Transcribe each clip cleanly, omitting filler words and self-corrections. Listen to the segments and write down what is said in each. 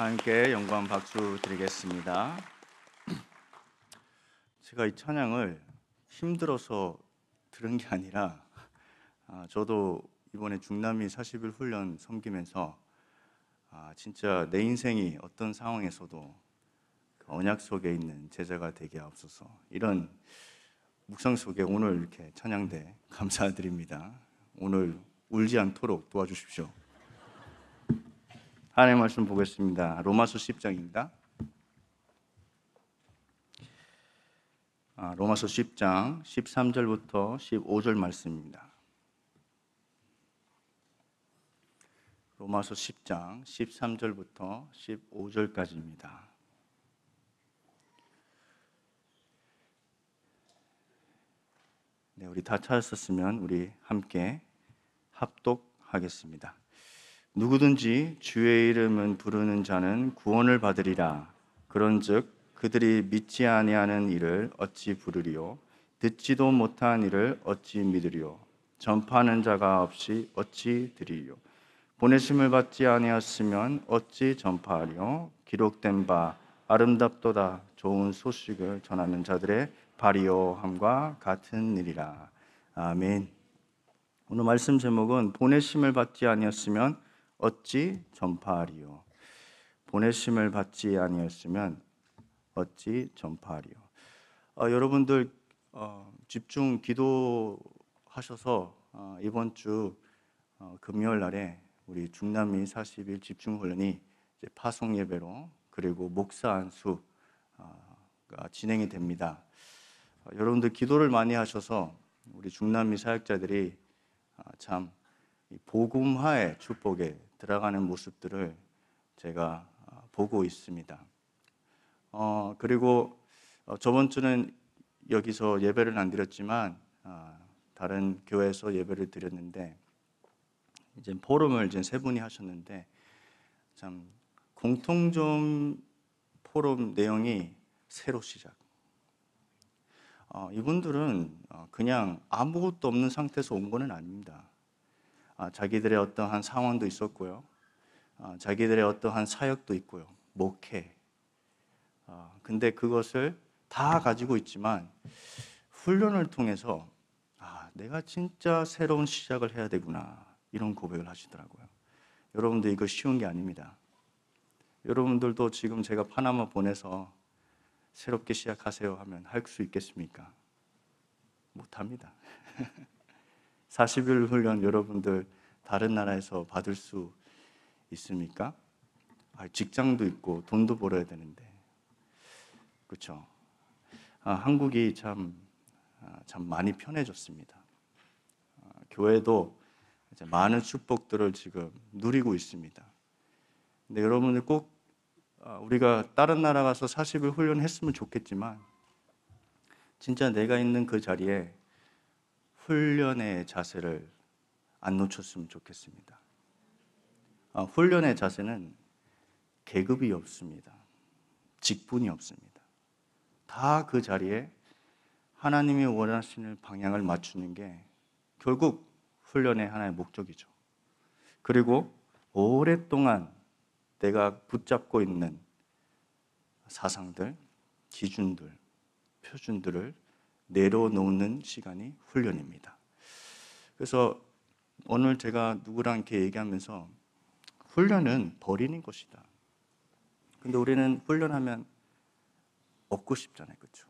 하나님께 영광 박수 드리겠습니다. 제가 이 찬양을 힘들어서 들은 게 아니라 저도 이번에 중남미 40일 훈련 섬기면서 진짜 내 인생이 어떤 상황에서도 그 언약 속에 있는 제자가 되게 하옵소서, 이런 묵상 속에 오늘 이렇게 찬양대 감사드립니다. 오늘 울지 않도록 도와주십시오. 하나님의 말씀 보겠습니다. 로마서 10장입니다. 로마서 10장 13절부터 15절 말씀입니다. 로마서 10장 13절부터 15절까지입니다. 네, 우리 다 찾았었으면 우리 함께 합독하겠습니다. 누구든지 주의 이름은 부르는 자는 구원을 받으리라. 그런즉 그들이 믿지 아니하는 이를 어찌 부르리요? 듣지도 못한 이를 어찌 믿으리요? 전파하는 자가 없이 어찌 들으리요? 보내심을 받지 아니하였으면 어찌 전파하리요? 기록된 바 아름답도다 좋은 소식을 전하는 자들의 발이요함과 같은 일이라. 아멘. 오늘 말씀 제목은 보내심을 받지 아니하였으면 어찌 전파하리요? 보내심을 받지 아니하였으면 어찌 전파하리요? 여러분들 집중 기도하셔서 이번 주 금요일 날에 우리 중남미 40일 집중 훈련이 파송 예배로 그리고 목사 안수가 진행이 됩니다. 여러분들 기도를 많이 하셔서 우리 중남미 사역자들이 참 복음화의 축복에 들어가는 모습들을 제가 보고 있습니다. 그리고 저번 주는 여기서 예배를 안 드렸지만 다른 교회에서 예배를 드렸는데, 이제 포럼을 이제 세 분이 하셨는데 참 공통점 포럼 내용이 새로 시작. 이분들은 그냥 아무것도 없는 상태에서 온 거는 아닙니다. 자기들의 어떠한 상황도 있었고요, 자기들의 어떠한 사역도 있고요, 목회. 근데 그것을 다 가지고 있지만 훈련을 통해서 내가 진짜 새로운 시작을 해야 되구나, 이런 고백을 하시더라고요. 여러분들 이거 쉬운 게 아닙니다. 여러분들도 지금 제가 파나마 보내서 새롭게 시작하세요 하면 할 수 있겠습니까? 못합니다. 40일 훈련 여러분들 다른 나라에서 받을 수 있습니까? 직장도 있고 돈도 벌어야 되는데, 그렇죠? 한국이 참 많이 편해졌습니다. 교회도 이제 많은 축복들을 지금 누리고 있습니다. 근데 여러분들 꼭 우리가 다른 나라 가서 40일 훈련했으면 좋겠지만 진짜 내가 있는 그 자리에 훈련의 자세를 안 놓쳤으면 좋겠습니다. 훈련의 자세는 계급이 없습니다. 직분이 없습니다. 다 그 자리에 하나님이 원하시는 방향을 맞추는 게 결국 훈련의 하나의 목적이죠. 그리고 오랫동안 내가 붙잡고 있는 사상들, 기준들, 표준들을 내려놓는 시간이 훈련입니다. 그래서 오늘 제가 누구랑 이렇게 얘기하면서 훈련은 버리는 것이다. 근데 우리는 훈련하면 얻고 싶잖아요, 그렇죠?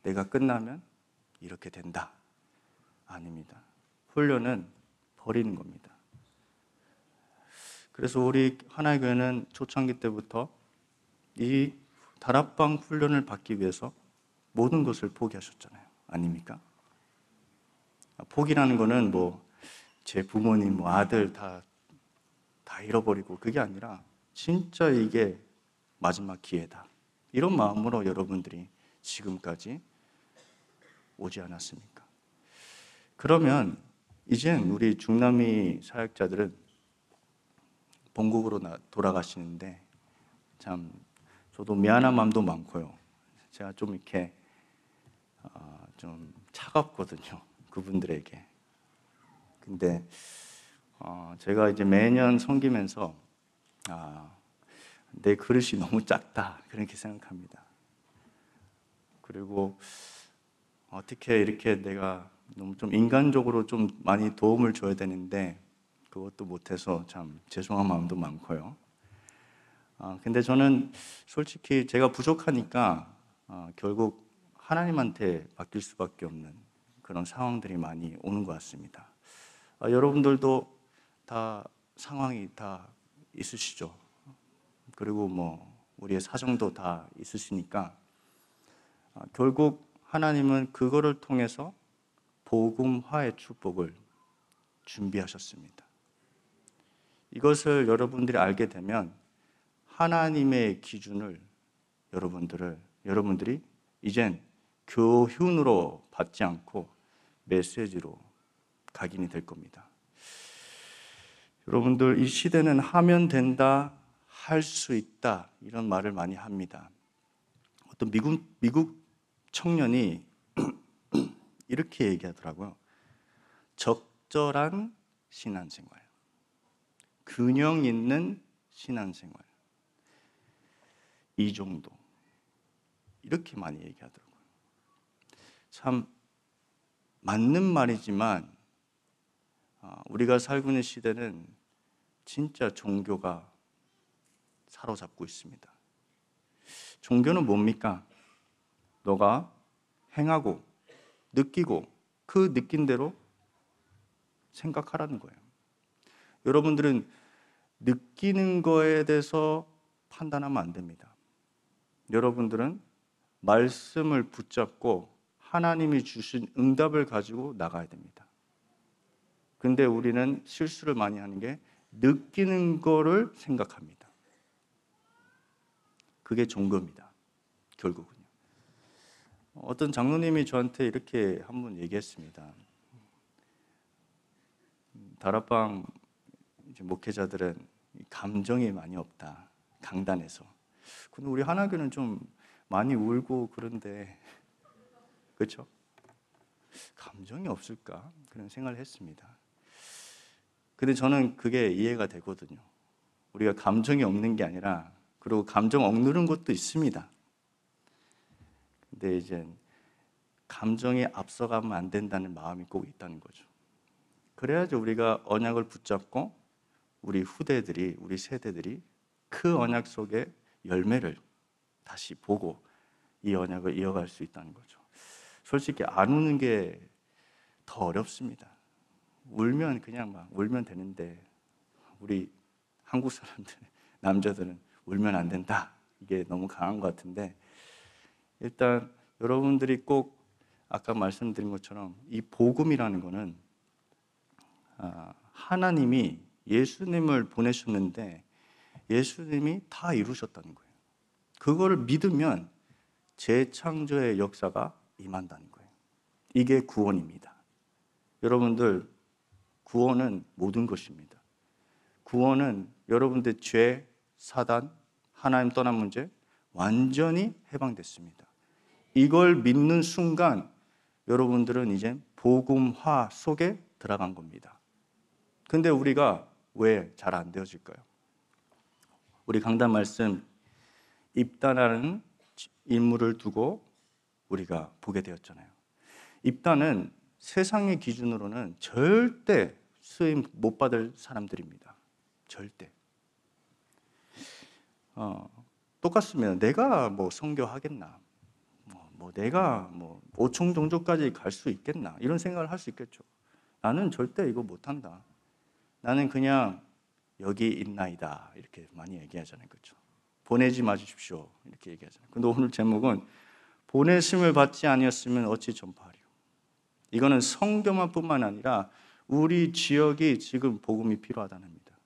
내가 끝나면 이렇게 된다. 아닙니다. 훈련은 버리는 겁니다. 그래서 우리 하나의 교회는 초창기 때부터 이 다락방 훈련을 받기 위해서 모든 것을 포기하셨잖아요. 아닙니까? 포기라는 거는 제 부모님, 아들 다 잃어버리고, 그게 아니라 진짜 이게 마지막 기회다, 이런 마음으로 여러분들이 지금까지 오지 않았습니까? 그러면 이젠 우리 중남미 사역자들은 본국으로 돌아가시는데 참 저도 미안한 마음도 많고요. 제가 좀 이렇게 좀 차갑거든요, 그분들에게. 근데 제가 이제 매년 섬기면서 내 그릇이 너무 작다 그렇게 생각합니다. 그리고 어떻게 이렇게 내가 너무 좀 인간적으로 좀 많이 도움을 줘야 되는데 그것도 못해서 참 죄송한 마음도 많고요. 근데 저는 솔직히 제가 부족하니까 결국 하나님한테 맡길 수밖에 없는 그런 상황들이 많이 오는 것 같습니다. 여러분들도 다 상황이 다 있으시죠. 그리고 뭐 우리의 사정도 다 있으시니까 결국 하나님은 그거를 통해서 복음화의 축복을 준비하셨습니다. 이것을 여러분들이 알게 되면 하나님의 기준을 여러분들이 이젠 교훈으로 받지 않고 메시지로 각인이 될 겁니다. 여러분들, 이 시대는 하면 된다, 할 수 있다 이런 말을 많이 합니다. 어떤 미국 청년이 이렇게 얘기하더라고요. 적절한 신앙생활, 균형 있는 신앙생활, 이 정도 이렇게 많이 얘기하더라고요. 참 맞는 말이지만 우리가 살고 있는 시대는 진짜 종교가 사로잡고 있습니다. 종교는 뭡니까? 너가 행하고 느끼고 그 느낀 대로 생각하라는 거예요. 여러분들은 느끼는 거에 대해서 판단하면 안 됩니다. 여러분들은 말씀을 붙잡고 하나님이 주신 응답을 가지고 나가야 됩니다. 근데 우리는 실수를 많이 하는 게 느끼는 거를 생각합니다. 그게 종교입니다. 결국은요. 어떤 장로님이 저한테 이렇게 한번 얘기했습니다. 다락방 목회자들은 감정이 많이 없다. 강단에서. 근데 우리 하나교는 좀 많이 울고 그런데 그렇죠? 감정이 없을까? 그런 생각을 했습니다. 근데 저는 그게 이해가 되거든요. 우리가 감정이 없는 게 아니라 그리고 감정 억누른 것도 있습니다. 근데 이제 감정에 앞서가면 안 된다는 마음이 꼭 있다는 거죠. 그래야지 우리가 언약을 붙잡고 우리 후대들이, 우리 세대들이 그 언약 속에 열매를 다시 보고 이 언약을 이어갈 수 있다는 거죠. 솔직히 안 우는 게 더 어렵습니다. 울면 그냥 막 울면 되는데 우리 한국 사람들, 남자들은 울면 안 된다. 이게 너무 강한 것 같은데 일단 여러분들이 꼭 아까 말씀드린 것처럼 이 복음이라는 거는 하나님이 예수님을 보내셨는데 예수님이 다 이루셨다는 거예요. 그거를 믿으면 재창조의 역사가 임한다는 거예요. 이게 구원입니다. 여러분들, 구원은 모든 것입니다. 구원은 여러분들 죄, 사단, 하나님 떠난 문제 완전히 해방됐습니다. 이걸 믿는 순간 여러분들은 이제 복음화 속에 들어간 겁니다. 근데 우리가 왜 잘 안 되어질까요? 우리 강단 말씀 입다라는 인물을 두고 우리가 보게 되었잖아요. 입다는 세상의 기준으로는 절대 쓰임 못 받을 사람들입니다. 절대. 똑같습니다. 내가 뭐 선교하겠나? 내가 5총 종족까지 갈 수 있겠나? 이런 생각을 할 수 있겠죠. 나는 절대 이거 못한다. 나는 그냥 여기 있나이다. 이렇게 많이 얘기하잖아요. 그렇죠? 보내지 마십시오. 이렇게 얘기하잖아요. 근데 오늘 제목은 보내심을 받지 아니었으면 어찌 전파하리요. 이거는 성교만 뿐만 아니라 우리 지역이 지금 복음이 필요하다는 겁니다.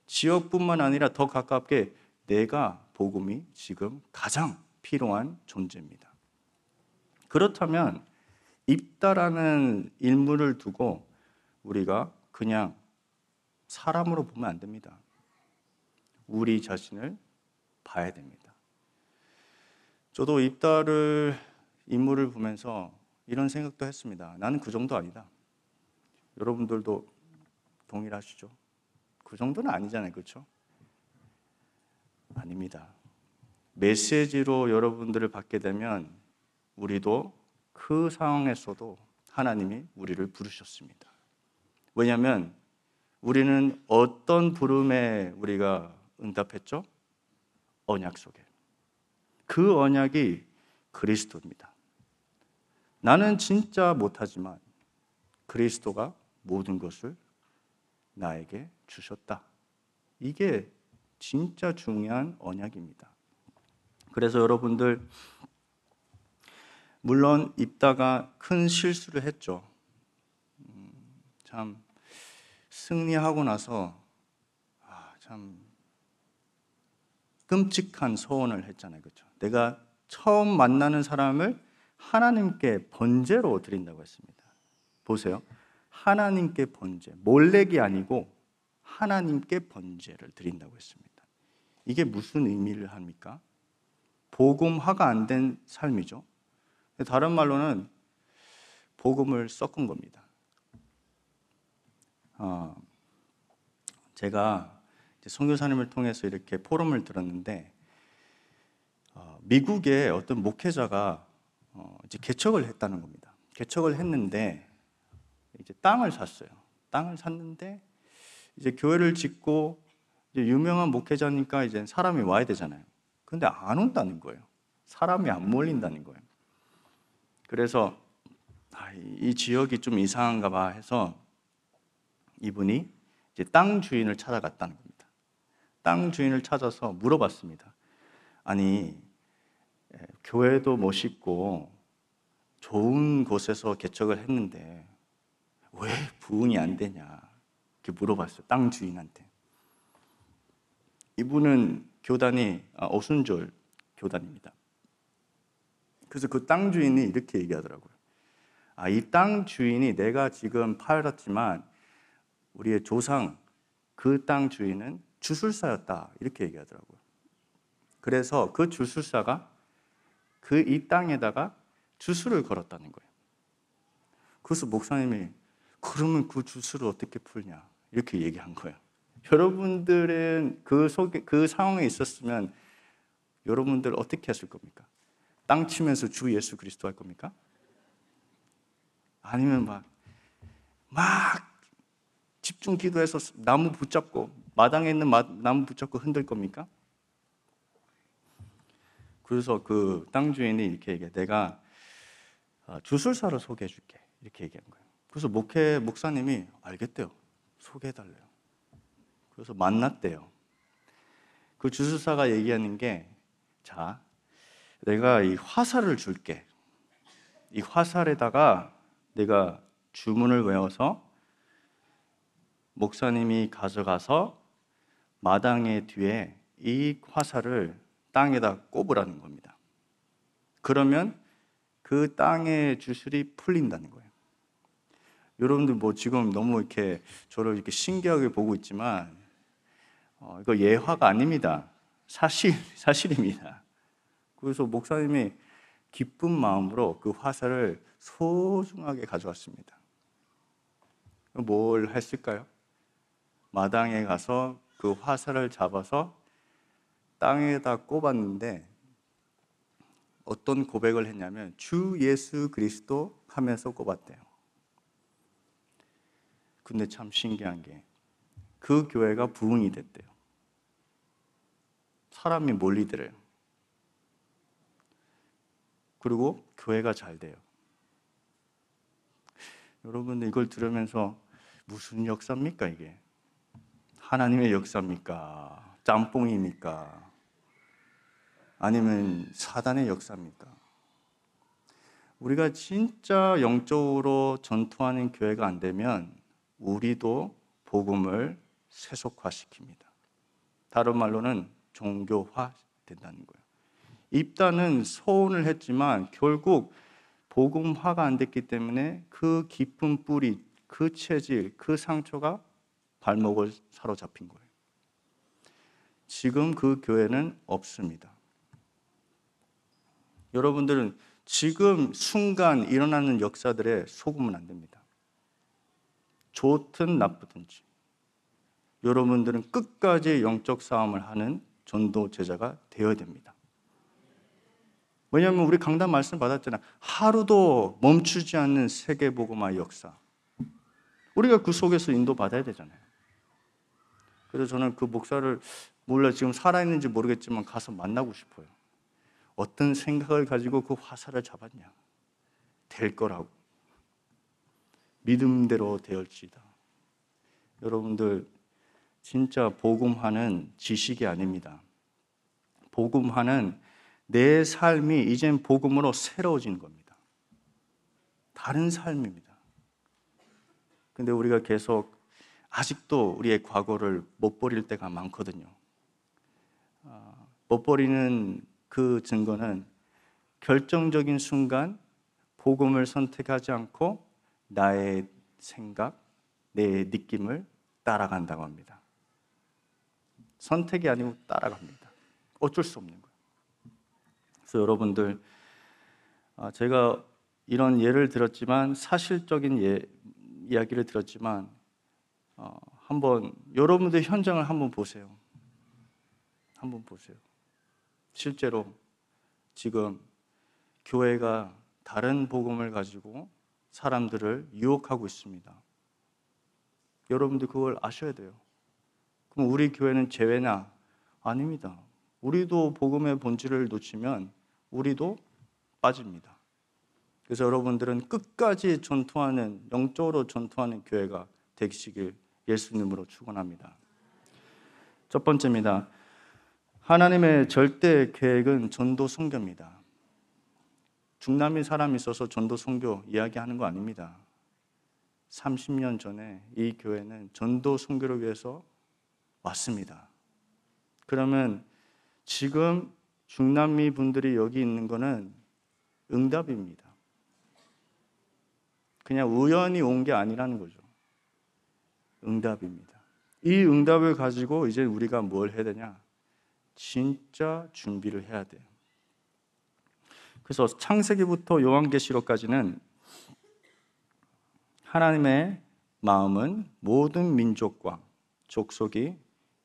지역뿐만 아니라 더 가깝게 내가 복음이 지금 가장 필요한 존재입니다. 그렇다면 입다라는 인물을 두고 우리가 그냥 사람으로 보면 안 됩니다. 우리 자신을 봐야 됩니다. 저도 입다를 인물을 보면서 이런 생각도 했습니다. 나는 그 정도 아니다. 여러분들도 동일하시죠? 그 정도는 아니잖아요. 그렇죠? 아닙니다. 메시지로 여러분들을 받게 되면 우리도 그 상황에서도 하나님이 우리를 부르셨습니다. 왜냐하면 우리는 어떤 부름에 우리가 응답했죠? 언약 속에. 그 언약이 그리스도입니다. 나는 진짜 못하지만 그리스도가 모든 것을 나에게 주셨다. 이게 진짜 중요한 언약입니다. 그래서 여러분들 물론 입다가 큰 실수를 했죠. 참 승리하고 나서 참 끔찍한 소원을 했잖아요. 그렇죠? 내가 처음 만나는 사람을 하나님께 번제로 드린다고 했습니다. 보세요. 하나님께 번제, 몰렉이 아니고 하나님께 번제를 드린다고 했습니다. 이게 무슨 의미를 합니까? 복음화가 안 된 삶이죠. 다른 말로는 복음을 섞은 겁니다. 제가 선교사님을 통해서 이렇게 포럼을 들었는데 미국의 어떤 목회자가 이제 개척을 했다는 겁니다. 개척을 했는데 이제 땅을 샀어요. 땅을 샀는데 이제 교회를 짓고 이제 유명한 목회자니까 이제 사람이 와야 되잖아요. 근데 안 온다는 거예요. 사람이 안 몰린다는 거예요. 그래서 이 지역이 좀 이상한가 봐 해서 이분이 이제 땅 주인을 찾아갔다는 겁니다. 땅 주인을 찾아서 물어봤습니다. 아니, 교회도 멋있고 좋은 곳에서 개척을 했는데 왜 부흥이 안 되냐 이렇게 물어봤어요. 땅 주인한테. 이분은 교단이 오순절 교단입니다. 그래서 그 땅 주인이 이렇게 얘기하더라고요. 이 땅 주인이 내가 지금 팔았지만 우리의 조상 그 땅 주인은 주술사였다 이렇게 얘기하더라고요. 그래서 그 주술사가 이 땅에다가 주술을 걸었다는 거예요. 그래서 목사님이 그러면 그 주술을 어떻게 풀냐 이렇게 얘기한 거예요. 여러분들은 그 상황에 있었으면 여러분들 어떻게 했을 겁니까? 땅 치면서 주 예수 그리스도 할 겁니까? 아니면 막 집중 기도해서 나무 붙잡고 마당에 있는 나무 붙잡고 흔들 겁니까? 그래서 그 땅 주인이 이렇게 얘기해. 내가 주술사를 소개해 줄게. 이렇게 얘기한 거예요. 그래서 목사님이 알겠대요. 소개해달래요. 그래서 만났대요. 그 주술사가 얘기하는 게, 자, 내가 이 화살을 줄게. 이 화살에다가 내가 주문을 외워서 목사님이 가져가서 마당의 뒤에 이 화살을 땅에다 꼽으라는 겁니다. 그러면 그 땅의 주술이 풀린다는 거예요. 여러분들 지금 너무 이렇게 저를 이렇게 신기하게 보고 있지만 이거 예화가 아닙니다. 사실입니다. 그래서 목사님이 기쁜 마음으로 그 화살을 소중하게 가져왔습니다. 뭘 했을까요? 마당에 가서 그 화살을 잡아서 땅에다 꼽았는데 어떤 고백을 했냐면 주 예수 그리스도 하면서 꼽았대요. 근데 참 신기한 게 그 교회가 부흥이 됐대요. 사람이 몰리더래요. 그리고 교회가 잘 돼요. 여러분들 이걸 들으면서 무슨 역사입니까 이게? 하나님의 역사입니까? 짬뽕입니까? 아니면 사단의 역사입니까? 우리가 진짜 영적으로 전투하는 교회가 안 되면 우리도 복음을 세속화시킵니다. 다른 말로는 종교화 된다는 거예요. 입다는 소원을 했지만 결국 복음화가 안 됐기 때문에 그 깊은 뿌리, 그 체질, 그 상처가 발목을 사로잡힌 거예요. 지금 그 교회는 없습니다. 여러분들은 지금 순간 일어나는 역사들에 속으면 안 됩니다. 좋든 나쁘든지 여러분들은 끝까지 영적 싸움을 하는 전도 제자가 되어야 됩니다. 왜냐하면 우리 강단 말씀 받았잖아요. 하루도 멈추지 않는 세계복음화의 역사. 우리가 그 속에서 인도받아야 되잖아요. 그래서 저는 그 목사를 몰라 지금 살아있는지 모르겠지만 가서 만나고 싶어요. 어떤 생각을 가지고 그 화살을 잡았냐. 될 거라고. 믿음대로 되었지다. 여러분들 진짜 복음화는 지식이 아닙니다. 복음화는 내 삶이 이젠 복음으로 새로워지는 겁니다. 다른 삶입니다. 근데 우리가 계속 아직도 우리의 과거를 못 버릴 때가 많거든요. 못 버리는 그 증거는 결정적인 순간 복음을 선택하지 않고 나의 생각, 내 느낌을 따라간다고 합니다. 선택이 아니고 따라갑니다. 어쩔 수 없는 거예요. 그래서 여러분들 제가 이런 예를 들었지만 사실적인 이야기를 들었지만 한번 여러분들 현장을 한번 보세요. 한번 보세요. 실제로 지금 교회가 다른 복음을 가지고 사람들을 유혹하고 있습니다. 여러분들 그걸 아셔야 돼요. 그럼 우리 교회는 제외나? 아닙니다. 우리도 복음의 본질을 놓치면 우리도 빠집니다. 그래서 여러분들은 끝까지 전투하는, 영적으로 전투하는 교회가 되시길 예수님으로 축원합니다. 첫 번째입니다. 하나님의 절대 계획은 전도 선교입니다. 중남미 사람이 있어서 전도 선교 이야기하는 거 아닙니다. 30년 전에 이 교회는 전도 선교를 위해서 왔습니다. 그러면 지금 중남미 분들이 여기 있는 거는 응답입니다. 그냥 우연히 온 게 아니라는 거죠. 응답입니다. 이 응답을 가지고 이제 우리가 뭘 해야 되냐? 진짜 준비를 해야 돼요. 그래서 창세기부터 요한계시록까지는 하나님의 마음은 모든 민족과 족속이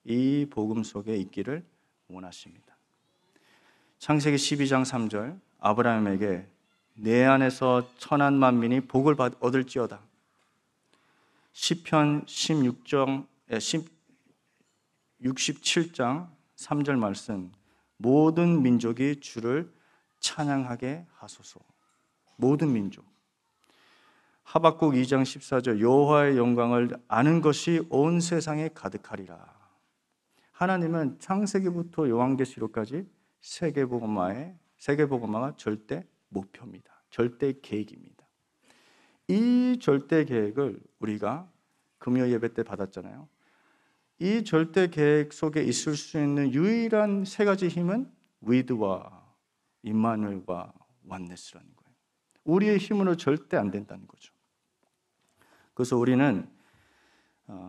이 복음 속에 있기를 원하십니다. 창세기 12장 3절 아브라함에게 내 안에서 천한 만민이 복을 얻을지어다. 시편 67장 3절 말씀 모든 민족이 주를 찬양하게 하소서. 모든 민족. 하박국 2장 14절 여호와의 영광을 아는 것이 온 세상에 가득하리라. 하나님은 창세기부터 요한계시록까지 세계복음화가 절대 목표입니다. 절대 계획입니다. 이 절대 계획을 우리가 금요 예배 때 받았잖아요. 이 절대 계획 속에 있을 수 있는 유일한 세 가지 힘은 위드와 임마누엘과 원네스라는 거예요. 우리의 힘으로 절대 안 된다는 거죠. 그래서 우리는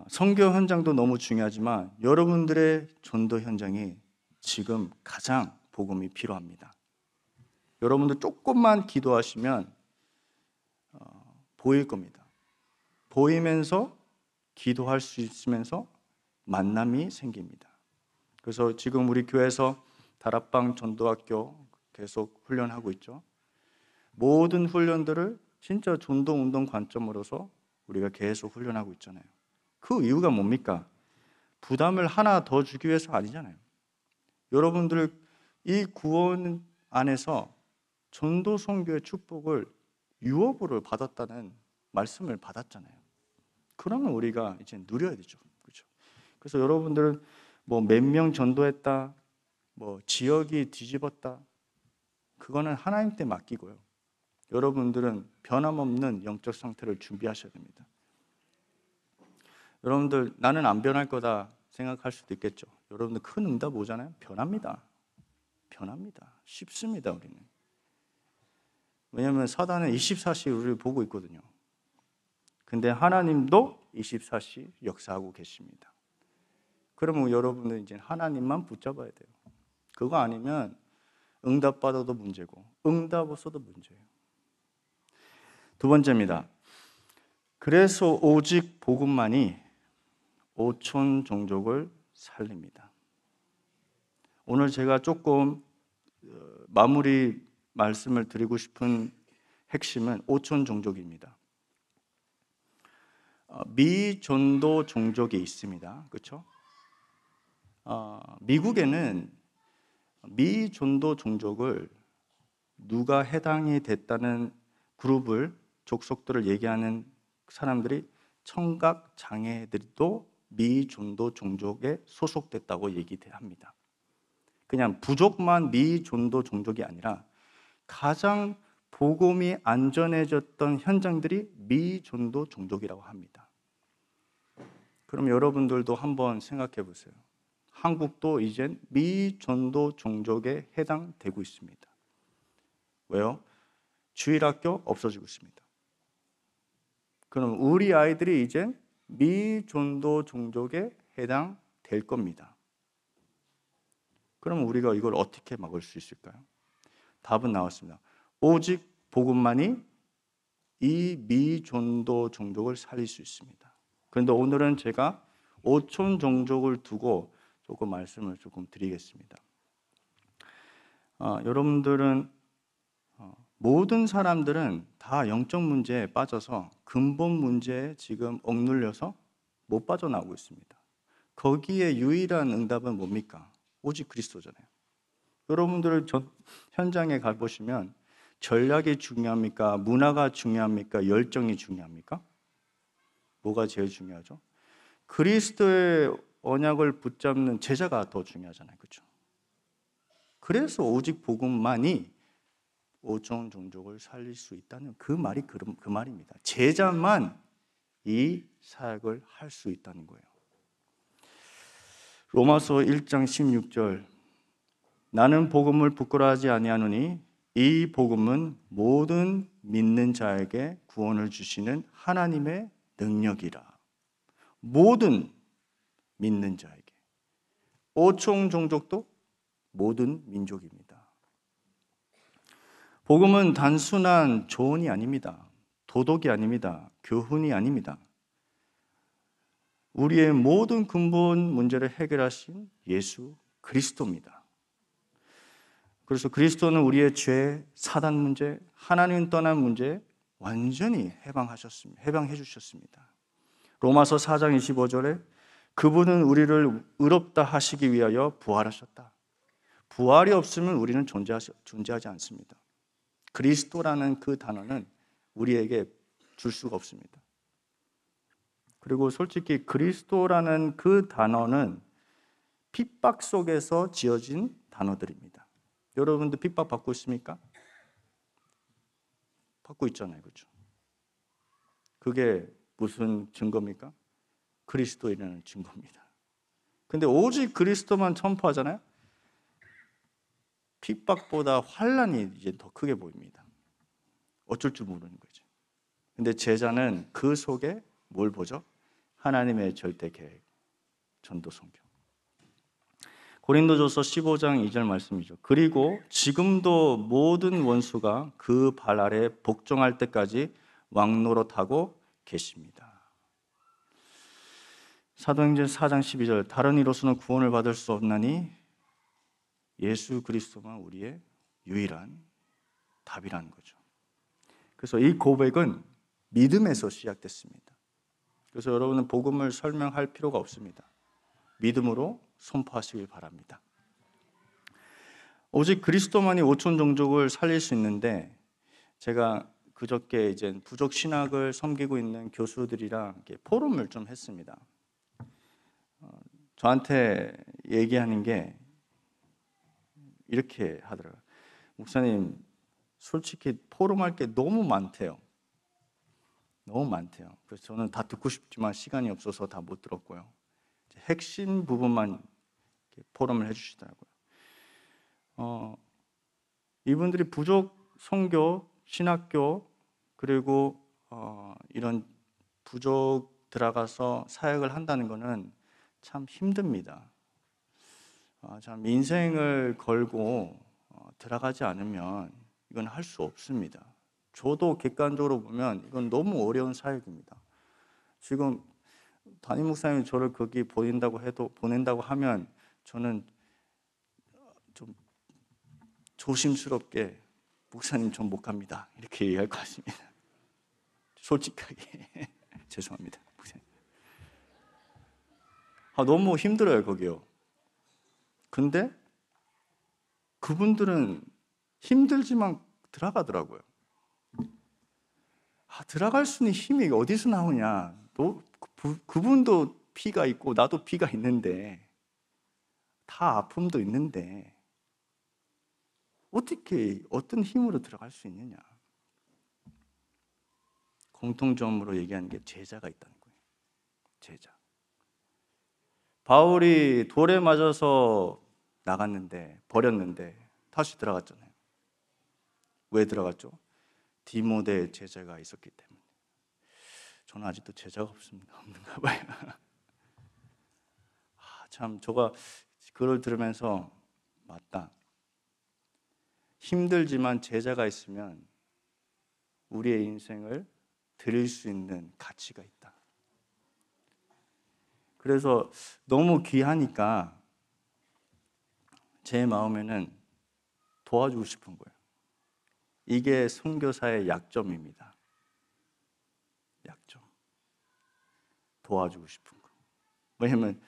선교 현장도 너무 중요하지만 여러분들의 전도 현장이 지금 가장 복음이 필요합니다. 여러분들 조금만 기도하시면 보일 겁니다. 보이면서 기도할 수 있으면서 만남이 생깁니다. 그래서 지금 우리 교회에서 다락방 전도학교 계속 훈련하고 있죠. 모든 훈련들을 진짜 전도 운동 관점으로서 우리가 계속 훈련하고 있잖아요. 그 이유가 뭡니까? 부담을 하나 더 주기 위해서 아니잖아요. 여러분들 이 구원 안에서 전도 선교의 축복을 유업으로 받았다는 말씀을 받았잖아요. 그러면 우리가 이제 누려야 되죠. 그렇죠? 그래서 여러분들은 뭐 몇 명 전도했다, 뭐 지역이 뒤집었다, 그거는 하나님 때 맡기고요. 여러분들은 변함없는 영적 상태를 준비하셔야 됩니다. 여러분들 나는 안 변할 거다 생각할 수도 있겠죠. 여러분들 큰 응답 오잖아요. 변합니다. 변합니다. 쉽습니다. 우리는. 왜냐하면 사단은 24시 우리를 보고 있거든요. 근데 하나님도 24시 역사하고 계십니다. 그러면 여러분은 이제 하나님만 붙잡아야 돼요. 그거 아니면 응답 받아도 문제고 응답 없어도 문제예요. 두 번째입니다. 그래서 오직 복음만이 오촌 종족을 살립니다. 오늘 제가 조금 마무리 말씀을 드리고 싶은 핵심은 오촌 종족입니다. 미전도 종족이 있습니다. 그렇죠? 미국에는 미전도 종족을 누가 해당이 됐다는 그룹을 족속들을 얘기하는 사람들이 청각 장애들도 미전도 종족에 소속됐다고 얘기합니다. 그냥 부족만 미전도 종족이 아니라 가장 복음이 안전해졌던 현장들이 미전도 종족이라고 합니다. 그럼 여러분들도 한번 생각해 보세요. 한국도 이젠 미전도 종족에 해당되고 있습니다. 왜요? 주일학교 없어지고 있습니다. 그럼 우리 아이들이 이젠 미전도 종족에 해당될 겁니다. 그럼 우리가 이걸 어떻게 막을 수 있을까요? 답은 나왔습니다. 오직 복음만이 이 미전도 종족을 살릴 수 있습니다. 그런데 오늘은 제가 오촌 종족을 두고 조금 말씀을 조금 드리겠습니다. 여러분들은 모든 사람들은 다 영적 문제에 빠져서 근본 문제에 지금 억눌려서 못 빠져나오고 있습니다. 거기에 유일한 응답은 뭡니까? 오직 그리스도잖아요. 여러분들 현장에 가보시면 전략이 중요합니까? 문화가 중요합니까? 열정이 중요합니까? 뭐가 제일 중요하죠? 그리스도의 언약을 붙잡는 제자가 더 중요하잖아요. 그렇죠? 그래서 오직 복음만이 오촌 종족을 살릴 수 있다는 그 말입니다. 제자만 이 사역을 할 수 있다는 거예요. 로마서 1장 16절 나는 복음을 부끄러워하지 아니하노니 이 복음은 모든 믿는 자에게 구원을 주시는 하나님의 능력이라. 모든 믿는 자에게. 오촌 종족도 모든 민족입니다. 복음은 단순한 조언이 아닙니다. 도덕이 아닙니다. 교훈이 아닙니다. 우리의 모든 근본 문제를 해결하신 예수 그리스도입니다. 그래서 그리스도는 우리의 죄, 사단 문제, 하나님 떠난 문제에 완전히 해방해 주셨습니다. 로마서 4장 25절에 그분은 우리를 의롭다 하시기 위하여 부활하셨다. 부활이 없으면 우리는 존재하지 않습니다. 그리스도라는 그 단어는 우리에게 줄 수가 없습니다. 그리고 솔직히 그리스도라는 그 단어는 핍박 속에서 지어진 단어들입니다. 여러분도 핍박 받고 있습니까? 받고 있잖아요. 그렇죠? 그게 무슨 증거입니까? 그리스도이라는 증거입니다. 근데 오직 그리스도만 선포하잖아요. 핍박보다 환난이 이제 더 크게 보입니다. 어쩔 줄 모르는 거죠. 근데 제자는 그 속에 뭘 보죠? 하나님의 절대 계획, 전도 성경. 고린도전서 15장 2절 말씀이죠. 그리고 지금도 모든 원수가 그 발 아래 복종할 때까지 왕노릇하고 계십니다. 사도행전 4장 12절 다른 이로서는 구원을 받을 수 없나니 예수 그리스도만 우리의 유일한 답이라는 거죠. 그래서 이 고백은 믿음에서 시작됐습니다. 그래서 여러분은 복음을 설명할 필요가 없습니다. 믿음으로 선포하시길 바랍니다. 오직 그리스도만이 오촌 종족을 살릴 수 있는데 제가 그저께 이제 부족 신학을 섬기고 있는 교수들이랑 이렇게 포럼을 좀 했습니다. 저한테 얘기하는 게 이렇게 하더라고요. 목사님, 솔직히 포럼할 게 너무 많대요. 너무 많대요. 그래서 저는 다 듣고 싶지만 시간이 없어서 다 못 들었고요. 핵심 부분만 포럼을 해주시더라고요. 이분들이 부족 선교, 신학교 그리고 이런 부족 들어가서 사역을 한다는 것은 참 힘듭니다. 참 인생을 걸고 들어가지 않으면 이건 할 수 없습니다. 저도 객관적으로 보면 이건 너무 어려운 사역입니다. 지금 담임 목사님이 저를 거기 보낸다고 하면 저는 조심스럽게 목사님 전 못 갑니다 이렇게 얘기할 것 같습니다. 솔직하게 죄송합니다. 너무 힘들어요 거기요. 근데 그분들은 힘들지만 들어가더라고요. 들어갈 수 있는 힘이 어디서 나오냐. 그분도 피가 있고 나도 피가 있는데 다 아픔도 있는데 어떻게 어떤 힘으로 들어갈 수 있느냐. 공통점으로 얘기하는 게 제자가 있다는 거예요. 제자. 바울이 돌에 맞아서 나갔는데 버렸는데 다시 들어갔잖아요. 왜 들어갔죠? 디모데 제자가 있었기 때문에. 저는 아직도 제자가 없는가 봐요. 참 제가 그걸 들으면서 맞다. 힘들지만 제자가 있으면 우리의 인생을 드릴 수 있는 가치가 있다. 그래서 너무 귀하니까 제 마음에는 도와주고 싶은 거예요. 이게 선교사의 약점입니다. 약점. 도와주고 싶은 거. 왜냐면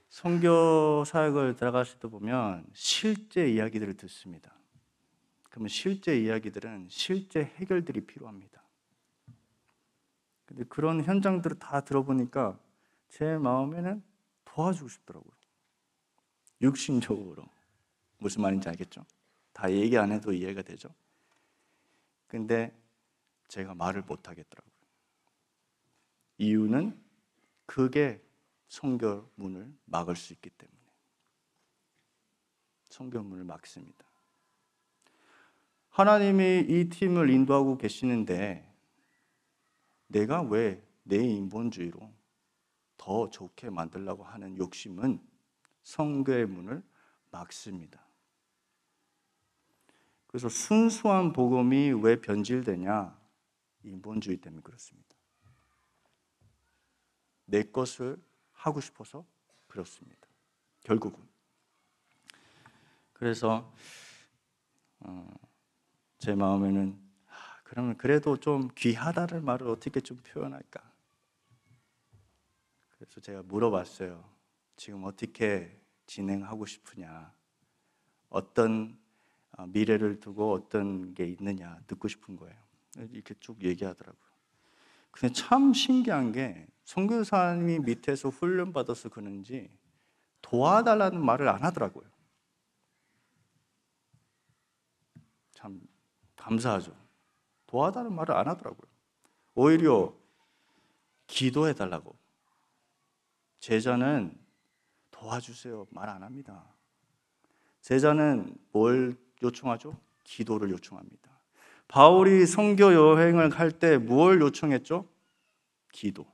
선교 사역을 들어가실 때 보면 실제 이야기들을 듣습니다. 그러면 실제 이야기들은 실제 해결들이 필요합니다. 근데 그런 현장들을 다 들어보니까 제 마음에는 도와주고 싶더라고요. 육신적으로. 무슨 말인지 알겠죠? 다 얘기 안 해도 이해가 되죠? 근데 제가 말을 못 하겠더라고요. 이유는 그게 선교 문을 막을 수 있기 때문에. 선교 문을 막습니다. 하나님이 이 팀을 인도하고 계시는데 내가 왜 내 인본주의로 더 좋게 만들려고 하는 욕심은 선교의 문을 막습니다. 그래서 순수한 복음이 왜 변질되냐? 인본주의 때문에 그렇습니다. 내 것을 하고 싶어서 그렇습니다. 결국은. 그래서 제 마음에는 그러면 그래도 좀 귀하다는 말을 어떻게 좀 표현할까? 그래서 제가 물어봤어요. 지금 어떻게 진행하고 싶으냐? 어떤 미래를 두고 어떤 게 있느냐 듣고 싶은 거예요. 이렇게 쭉 얘기하더라고요. 근데 참 신기한 게 선교사님이 밑에서 훈련받아서 그런지 도와달라는 말을 안 하더라고요. 참 감사하죠. 도와달라는 말을 안 하더라고요. 오히려 기도해달라고. 제자는 도와주세요 말 안 합니다. 제자는 뭘 요청하죠? 기도를 요청합니다. 바울이 선교 여행을 할 때 뭘 요청했죠? 기도.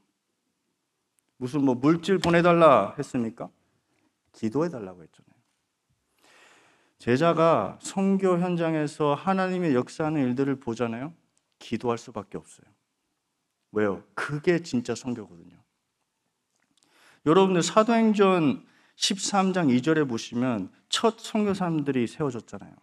무슨 물질 보내달라 했습니까? 기도해달라고 했잖아요. 제자가 선교 현장에서 하나님의 역사하는 일들을 보잖아요. 기도할 수밖에 없어요. 왜요? 그게 진짜 선교거든요. 여러분들 사도행전 13장 2절에 보시면 첫 선교사님들이 세워졌잖아요.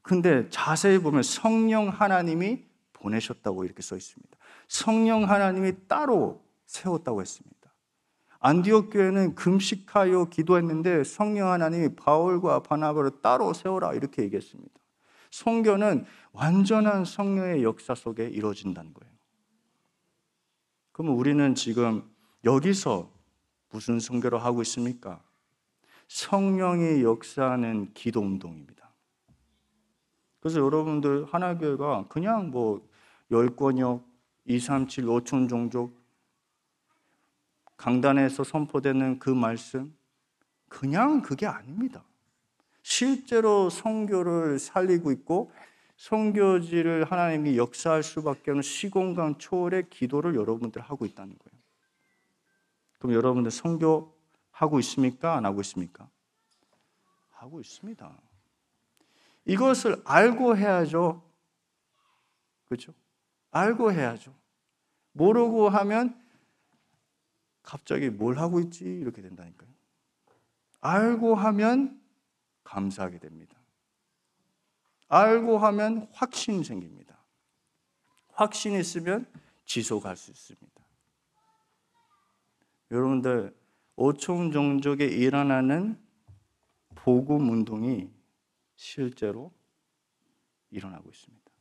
근데 자세히 보면 성령 하나님이 보내셨다고 이렇게 써 있습니다. 성령 하나님이 따로 세웠다고 했습니다. 안디옥 교회는 금식하여 기도했는데 성령 하나님이 바울과 바나바를 따로 세워라 이렇게 얘기했습니다. 선교는 완전한 성령의 역사 속에 이루어진다는 거예요. 그러면 우리는 지금 여기서 무슨 선교를 하고 있습니까? 성령의 역사하는 기도 운동입니다. 그래서 여러분들 하나교회가 그냥 10권역, 237, 5천 종족 강단에서 선포되는 그 말씀 그냥 그게 아닙니다. 실제로 선교를 살리고 있고 선교지를 하나님이 역사할 수밖에 없는 시공간 초월의 기도를 여러분들 하고 있다는 거예요. 그럼 여러분들 선교하고 있습니까? 안 하고 있습니까? 하고 있습니다. 이것을 알고 해야죠. 그렇죠? 알고 해야죠. 모르고 하면 갑자기 뭘 하고 있지? 이렇게 된다니까요. 알고 하면 감사하게 됩니다. 알고 하면 확신이 생깁니다. 확신이 있으면 지속할 수 있습니다. 여러분들, 오총 종족에 일어나는 복음 운동이 실제로 일어나고 있습니다.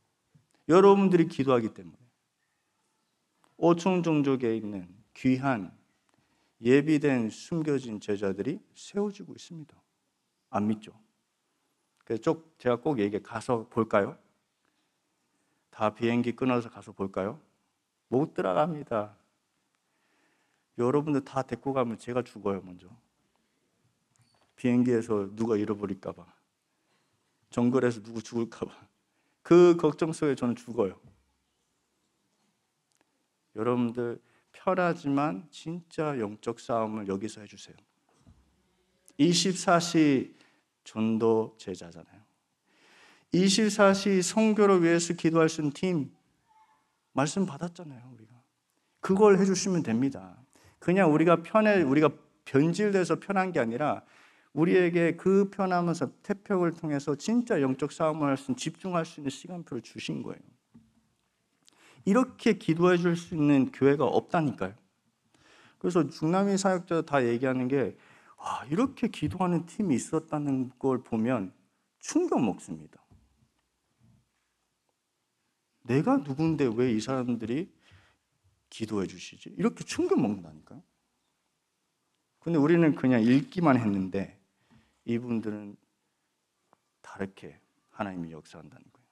여러분들이 기도하기 때문에 오총 종족에 있는 귀한 예비된 숨겨진 제자들이 세워지고 있습니다. 안 믿죠? 그래서 제가 꼭 얘기해, 가서 볼까요? 다 비행기 끊어서 가서 볼까요? 못 들어갑니다. 여러분들 다 데리고 가면 제가 죽어요, 먼저. 비행기에서 누가 잃어버릴까 봐, 정글에서 누구 죽을까 봐, 그 걱정 속에 저는 죽어요. 여러분들 편하지만 진짜 영적 싸움을 여기서 해주세요. 24시 전도 제자잖아요. 24시 선교를 위해서 기도할 수 있는 팀 말씀 받았잖아요, 우리가. 그걸 해주시면 됩니다. 그냥 우리가 변질돼서 편한 게 아니라 우리에게 그 편하면서 태평을 통해서 진짜 영적 싸움을 할 수 있는, 집중할 수 있는 시간표를 주신 거예요. 이렇게 기도해 줄 수 있는 교회가 없다니까요. 그래서 중남미 사역자 다 얘기하는 게, 이렇게 기도하는 팀이 있었다는 걸 보면 충격 먹습니다. 내가 누군데 왜 이 사람들이 기도해 주시지? 이렇게 충격 먹는다니까요. 근데 우리는 그냥 읽기만 했는데 이분들은 다르게 하나님이 역사한다는 거예요.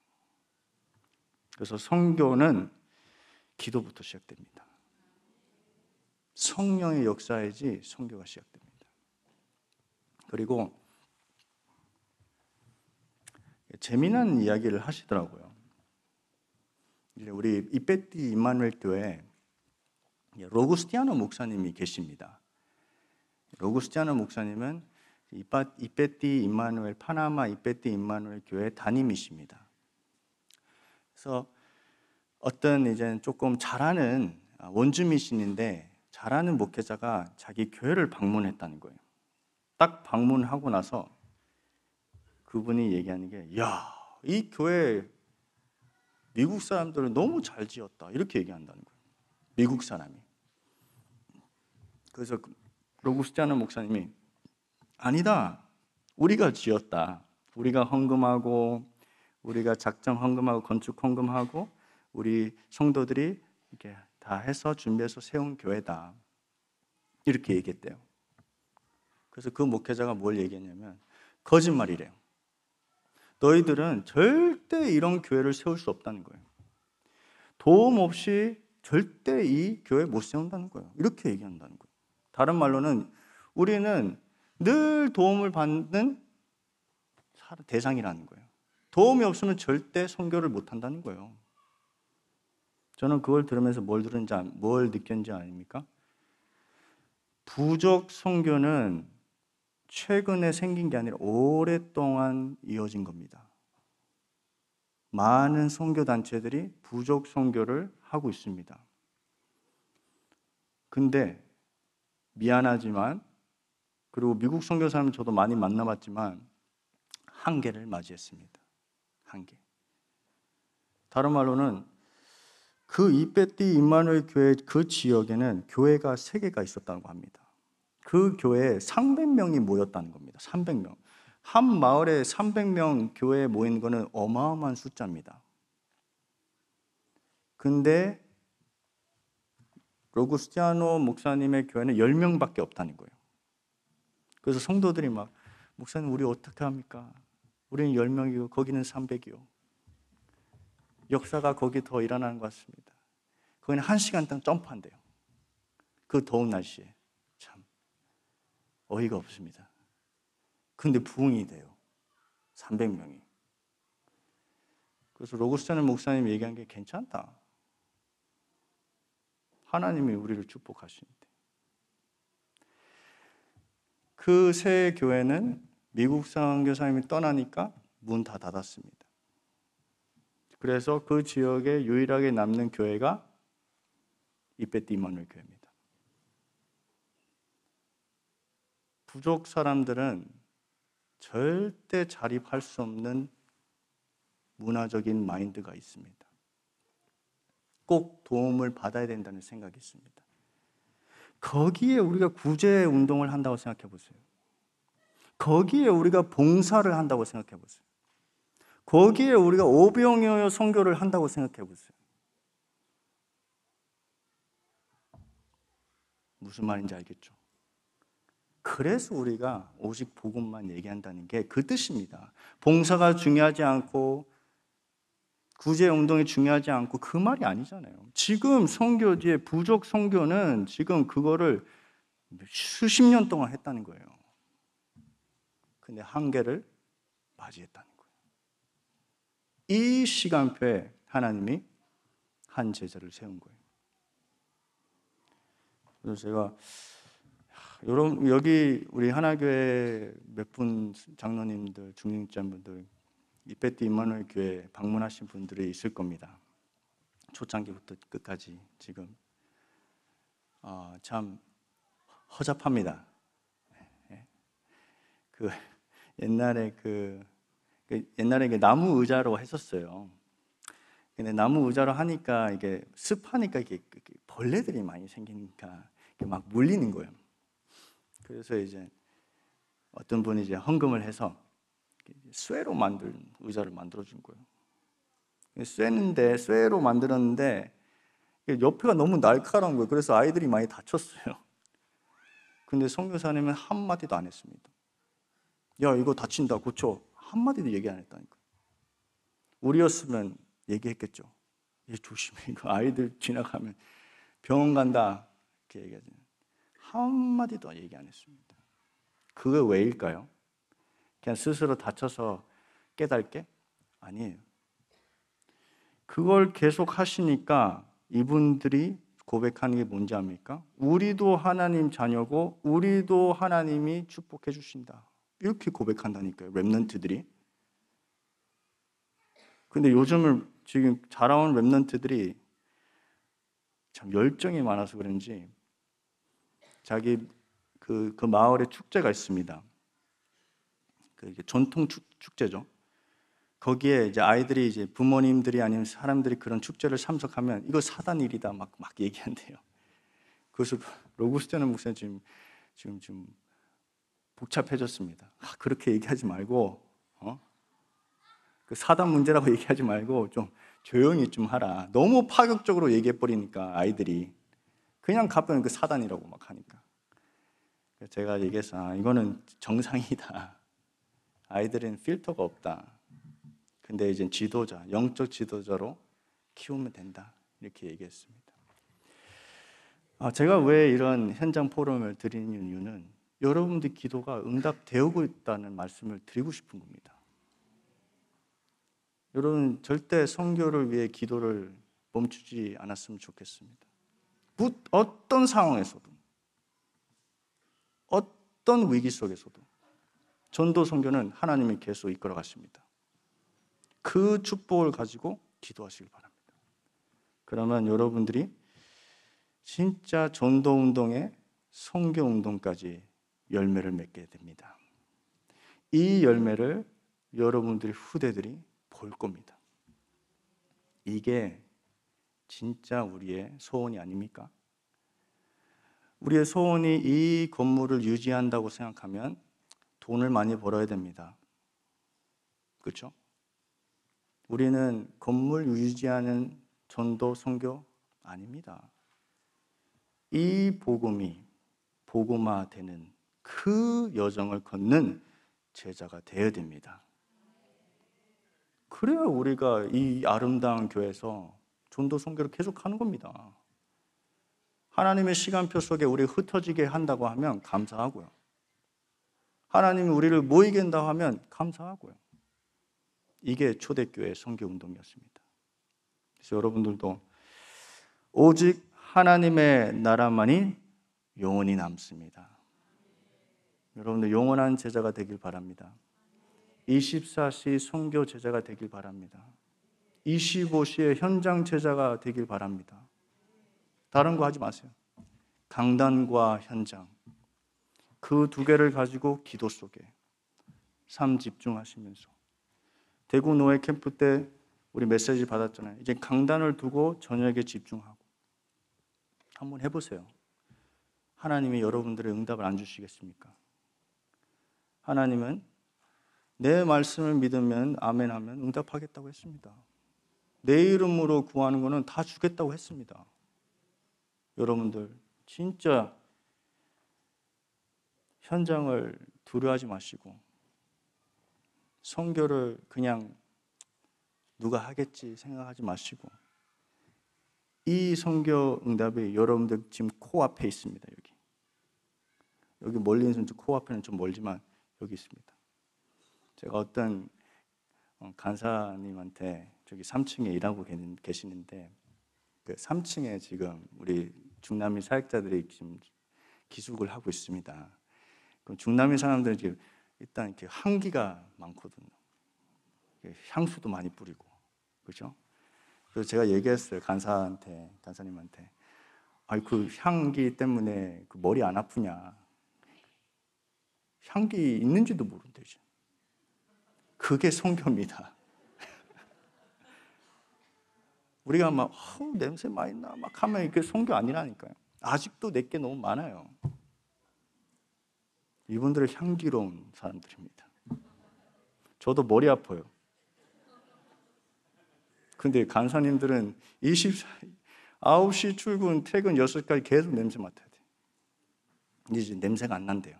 그래서 선교는 기도부터 시작됩니다. 성령의 역사야지 선교가 시작됩니다. 그리고 재미난 이야기를 하시더라고요. 우리 이페티 임마누엘 교회 로구스티아노 목사님이 계십니다. 로구스티아노 목사님은 이페티 임마누엘, 파나마 이페티 임마누엘 교회 담임이십니다. 그래서 어떤 이제 조금 잘하는 원주민이신데 잘하는 목회자가 자기 교회를 방문했다는 거예요. 딱 방문하고 나서 그분이 얘기하는 게, 이 교회 미국 사람들은 너무 잘 지었다, 이렇게 얘기한다는 거예요. 미국 사람이. 그래서 로구스티아노 목사님이, 아니다, 우리가 지었다. 우리가 헌금하고, 우리가 작정 헌금하고 건축 헌금하고 우리 성도들이 이렇게 다 해서 준비해서 세운 교회다, 이렇게 얘기했대요. 그래서 그 목회자가 뭘 얘기했냐면, 거짓말이래요. 너희들은 절대 이런 교회를 세울 수 없다는 거예요. 도움 없이 절대 이 교회 못 세운다는 거예요. 이렇게 얘기한다는 거예요. 다른 말로는 우리는 늘 도움을 받는 대상이라는 거예요. 도움이 없으면 절대 선교를 못 한다는 거예요. 저는 그걸 들으면서 뭘 느꼈는지 아닙니까? 부족 선교는 최근에 생긴 게 아니라 오랫동안 이어진 겁니다. 많은 선교 단체들이 부족 선교를 하고 있습니다. 근데 미안하지만, 그리고 미국 선교사님 저도 많이 만나봤지만 한계를 맞이했습니다. 한계. 다른 말로는 그 이페티 임마누엘 교회 그 지역에는 교회가 3개가 있었다고 합니다. 그 교회에 300명이 모였다는 겁니다. 300명. 한 마을에 300명 교회에 모인 거는 어마어마한 숫자입니다. 근데 로구스티아노 목사님의 교회는 10명밖에 없다는 거예요. 그래서 성도들이 막, 목사님 우리 어떻게 합니까? 우리는 10명이고 거기는 300이요. 역사가 거기 더 일어나는 것 같습니다. 거기는 1시간 동안 점프한대요. 그 더운 날씨에. 참 어이가 없습니다. 근데 부흥이 돼요. 300명이. 그래서 로구스티아노 목사님이 얘기한 게, 괜찮다. 하나님이 우리를 축복하시는데. 그 새 교회는 미국 선교사님이 떠나니까 문 다 닫았습니다. 그래서 그 지역에 유일하게 남는 교회가 이페티 임마누엘 교회입니다. 부족 사람들은 절대 자립할 수 없는 문화적인 마인드가 있습니다. 꼭 도움을 받아야 된다는 생각이 있습니다. 거기에 우리가 구제 운동을 한다고 생각해 보세요. 거기에 우리가 봉사를 한다고 생각해 보세요. 거기에 우리가 오병이어 선교를 한다고 생각해 보세요. 무슨 말인지 알겠죠? 그래서 우리가 오직 복음만 얘기한다는 게 그 뜻입니다. 봉사가 중요하지 않고 구제 운동이 중요하지 않고 그 말이 아니잖아요. 지금 선교지의 부족 선교는 지금 그거를 수십 년 동안 했다는 거예요. 근데 한계를 맞이했다는 거예요. 이 시간표에 하나님이 한 제자를 세운 거예요. 그래서 제가 여기 우리 하나교회 몇 분 장로님들, 중직자분들 이페티 임마누엘 교회 방문하신 분들이 있을 겁니다. 초창기부터 끝까지 지금 참 허접합니다. 그 옛날에 옛날에 나무 의자로 했었어요. 근데 나무 의자로 하니까 이게 습하니까 이게 벌레들이 많이 생기니까 막 물리는 거예요. 그래서 이제 어떤 분이 이제 헌금을 해서 쇠로 만든 의자를 만들어 준 거예요. 쇠로 만들었는데 옆에가 너무 날카로운 거예요. 그래서 아이들이 많이 다쳤어요. 근데 선교사님은 한마디도 안 했습니다. 야, 이거 다친다, 고쳐. 한마디도 얘기 안 했다니까. 우리였으면 얘기했겠죠. 얘 조심해. 이거 아이들 지나가면 병원 간다. 이렇게 얘기하지. 한마디도 얘기 안 했습니다. 그게 왜일까요? 그냥 스스로 다쳐서 깨닫게? 아니에요. 그걸 계속 하시니까 이분들이 고백하는 게 뭔지 압니까? 우리도 하나님 자녀고 우리도 하나님이 축복해 주신다. 이렇게 고백한다니까요. 랩런트들이. 근데 요즘을 지금 자라온 랩런트들이 참 열정이 많아서 그런지 자기 그 마을에 축제가 있습니다. 그 전통 축제죠. 거기에 이제 아이들이 이제 부모님들이 아니면 사람들이 그런 축제를 참석하면 이거 사단 일이다 막 얘기한대요. 그래서 로구스테는 목사님 지금 복잡해졌습니다. 그렇게 얘기하지 말고 그 사단 문제라고 얘기하지 말고 좀 조용히 좀 하라. 너무 파격적으로 얘기해 버리니까 아이들이 그냥 가끔 그 사단이라고 막 하니까 제가 얘기해서 이거는 정상이다. 아이들은 필터가 없다. 근데 이제 지도자, 영적 지도자로 키우면 된다. 이렇게 얘기했습니다. 제가 왜 이런 현장 포럼을 드리는 이유는 여러분들 기도가 응답되고 있다는 말씀을 드리고 싶은 겁니다. 여러분 절대 선교를 위해 기도를 멈추지 않았으면 좋겠습니다. 어떤 상황에서도, 어떤 위기 속에서도 전도 선교는 하나님이 계속 이끌어 가십니다. 그 축복을 가지고 기도하시길 바랍니다. 그러면 여러분들이 진짜 전도 운동에 선교 운동까지 열매를 맺게 됩니다. 이 열매를 여러분들 후대들이 볼 겁니다. 이게 진짜 우리의 소원이 아닙니까? 우리의 소원이 이 건물을 유지한다고 생각하면 돈을 많이 벌어야 됩니다. 그렇죠? 우리는 건물 유지하는 전도 선교 아닙니다. 이 복음이 복음화되는 그 여정을 걷는 제자가 되어야 됩니다. 그래야 우리가 이 아름다운 교회에서 전도 선교를 계속하는 겁니다. 하나님의 시간표 속에 우리 흩어지게 한다고 하면 감사하고요. 하나님이 우리를 모이게 한다고 하면 감사하고요. 이게 초대교회 선교운동이었습니다. 그래서 여러분들도 오직 하나님의 나라만이 영원히 남습니다. 여러분들 영원한 제자가 되길 바랍니다. 24시 선교 제자가 되길 바랍니다. 25시의 현장 제자가 되길 바랍니다. 다른 거 하지 마세요. 강단과 현장, 그 두 개를 가지고 기도 속에 삶 집중하시면서 대구 노예 캠프 때 우리 메시지 받았잖아요. 이제 강단을 두고 저녁에 집중하고. 한번 해보세요. 하나님이 여러분들의 응답을 안 주시겠습니까? 하나님은 내 말씀을 믿으면 아멘 하면 응답하겠다고 했습니다. 내 이름으로 구하는 거는 다 주겠다고 했습니다. 여러분들 진짜 현장을 두려워하지 마시고 선교를 그냥 누가 하겠지 생각하지 마시고 이 선교 응답이 여러분들 지금 코앞에 있습니다. 여기 멀리 있는 코앞에는 좀 멀지만 여기 있습니다. 제가 어떤 간사님한테 저기 3층에 일하고 계시는데 그 3층에 지금 우리 중남미 사역자들이 지금 기숙을 하고 있습니다. 그럼 중남미 사람들은 지금 일단 이렇게 향기가 많거든요. 향수도 많이 뿌리고, 그렇죠? 그래서 제가 얘기했어요 간사님한테, 아니 그 향기 때문에 그 머리 안 아프냐? 향기 있는지도 모른대지. 그게 선교입니다. 우리가 막 냄새 많이 나 막 하면 이게 선교 아니라니까요. 아직도 내게 너무 많아요. 이분들은 향기로운 사람들입니다. 저도 머리 아파요. 근데 간사님들은 9시 출근, 퇴근 6시까지 계속 냄새 맡아야 돼요. 이제 냄새가 안 난대요.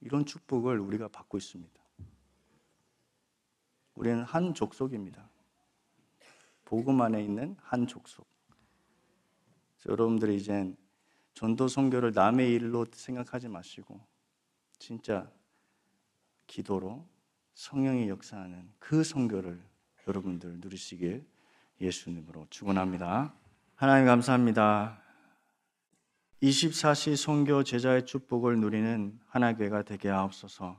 이런 축복을 우리가 받고 있습니다. 우리는 한 족속입니다. 복음 안에 있는 한 족속. 여러분들이 이젠 전도 선교를 남의 일로 생각하지 마시고 진짜 기도로 성령이 역사하는 그 선교를 여러분들 누리시길 예수님으로 축원합니다. 하나님 감사합니다. 24시 선교 제자의 축복을 누리는 하나교회가 되게 하옵소서.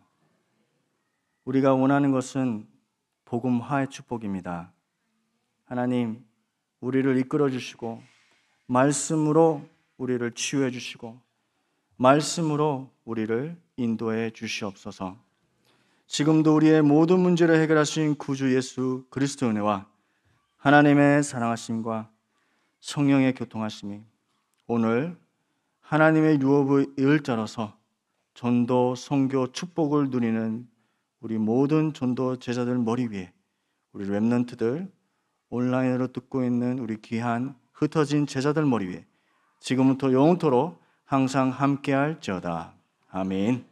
우리가 원하는 것은 복음화의 축복입니다. 하나님, 우리를 이끌어 주시고 말씀으로 우리를 치유해 주시고 말씀으로 우리를 인도해 주시옵소서. 지금도 우리의 모든 문제를 해결하신 구주 예수 그리스도 은혜와 하나님의 사랑하심과 성령의 교통하심이 오늘 하나님의 유업의 일자로서 전도 선교 축복을 누리는 우리 모든 전도 제자들 머리 위에 우리 렘넌트들 온라인으로 듣고 있는 우리 귀한 흩어진 제자들 머리 위에 지금부터 영원토록 항상 함께할지어다. 아멘.